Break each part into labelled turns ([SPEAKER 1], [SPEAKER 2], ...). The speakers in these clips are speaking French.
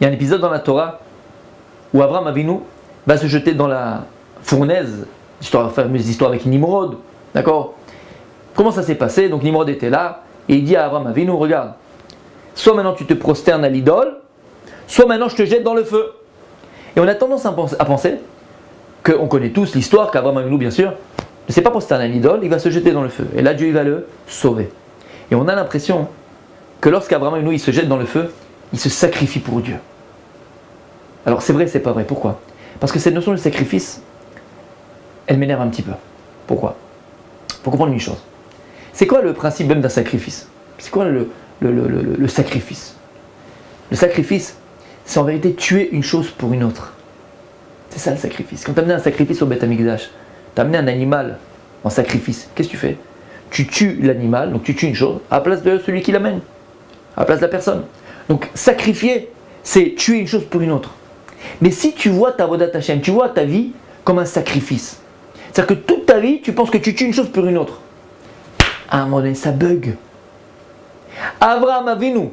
[SPEAKER 1] Il y a un épisode dans la Torah où Abraham Avinu va se jeter dans la fournaise, la fameuse histoire avec Nimrod, d'accord? Comment ça s'est passé? Donc Nimrod était là, et il dit à Abraham Avinu, regarde, soit maintenant tu te prosternes à l'idole, soit maintenant je te jette dans le feu. Et on a tendance à penser, qu'on connaît tous l'histoire, qu'Abraham Avinu bien sûr, ne s'est pas prosterné à l'idole, il va se jeter dans le feu. Et là Dieu il va le sauver. Et on a l'impression que lorsqu'Abraham Avinu il se jette dans le feu, il se sacrifie pour Dieu. Alors c'est vrai, c'est pas vrai. Pourquoi? Parce que cette notion de sacrifice, elle m'énerve un petit peu. Pourquoi? Il faut comprendre une chose. C'est quoi le principe même d'un sacrifice? C'est quoi le sacrifice? Le sacrifice, c'est en vérité tuer une chose pour une autre. C'est ça le sacrifice. Quand tu as amené un sacrifice au Beth Amikdash, tu as amené un animal en sacrifice, qu'est-ce que tu fais? Tu tues l'animal, donc tu tues une chose, à la place de celui qui l'amène, à la place de la personne. Donc sacrifier, c'est tuer une chose pour une autre. Mais si tu vois ta Avodat Hashem, tu vois ta vie comme un sacrifice, c'est-à-dire que toute ta vie, tu penses que tu tues une chose pour une autre. À un moment donné, ça bug. Abraham Avinu,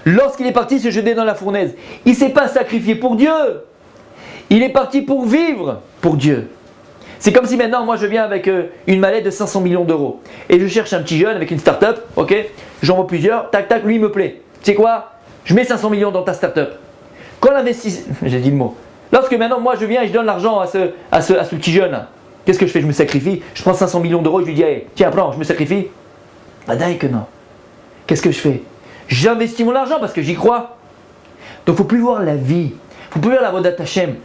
[SPEAKER 1] lorsqu'il est parti se jeter dans la fournaise, il ne s'est pas sacrifié pour Dieu. Il est parti pour vivre pour Dieu. C'est comme si maintenant, moi je viens avec une mallette de 500 millions d'euros et je cherche un petit jeune avec une start-up, ok? J'en vois plusieurs, tac tac, lui il me plaît. Tu sais quoi? Je mets 500 millions dans ta start-up. Quand l'investissement, j'ai dit le mot. Lorsque maintenant moi je viens et je donne l'argent à ce petit jeune, qu'est-ce que je fais? Je me sacrifie. Je prends 500 millions d'euros et je lui dis, hey, tiens, prends, je me sacrifie. Bah dingue que non. Qu'est-ce que je fais? J'investis mon argent parce que j'y crois. Donc il ne faut plus voir la vie, il ne faut plus voir la Avodat Hashem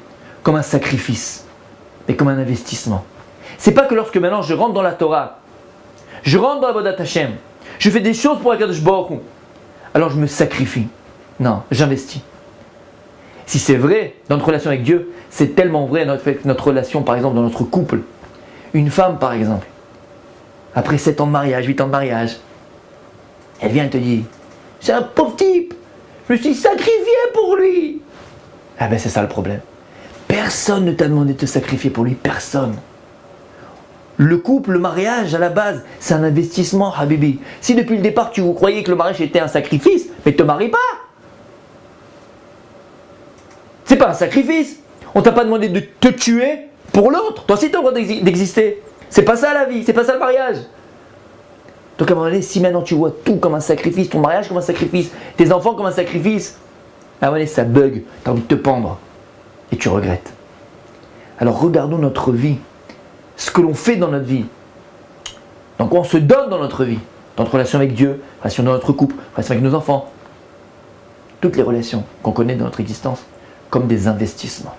[SPEAKER 1] comme un sacrifice, mais comme un investissement. C'est pas que lorsque maintenant je rentre dans la Torah, je rentre dans la Avodat Hashem, je fais des choses pour Akadosh Baruch Hu, alors je me sacrifie. Non, j'investis. Si c'est vrai dans notre relation avec Dieu, c'est tellement vrai notre relation par exemple dans notre couple. Une femme par exemple, après 7 ans de mariage, 8 ans de mariage, elle vient et te dit, c'est un pauvre type, je me suis sacrifié pour lui. Ah ben c'est ça le problème. Personne ne t'a demandé de te sacrifier pour lui, personne. Le couple, le mariage, à la base, c'est un investissement, Habibi. Si depuis le départ tu croyais que le mariage était un sacrifice, mais ne te marie pas. C'est pas un sacrifice. On t'a pas demandé de te tuer pour l'autre. Toi aussi tu as le droit d'exister. C'est pas ça la vie, c'est pas ça le mariage. Donc à un moment donné, si maintenant tu vois tout comme un sacrifice, ton mariage comme un sacrifice, tes enfants comme un sacrifice, à un moment donné ça bug, tu as envie de te pendre. Et tu regrettes. Alors regardons notre vie, ce que l'on fait dans notre vie, dans quoi on se donne dans notre vie, dans notre relation avec Dieu, relation dans notre couple, relation avec nos enfants, toutes les relations qu'on connaît dans notre existence, comme des investissements.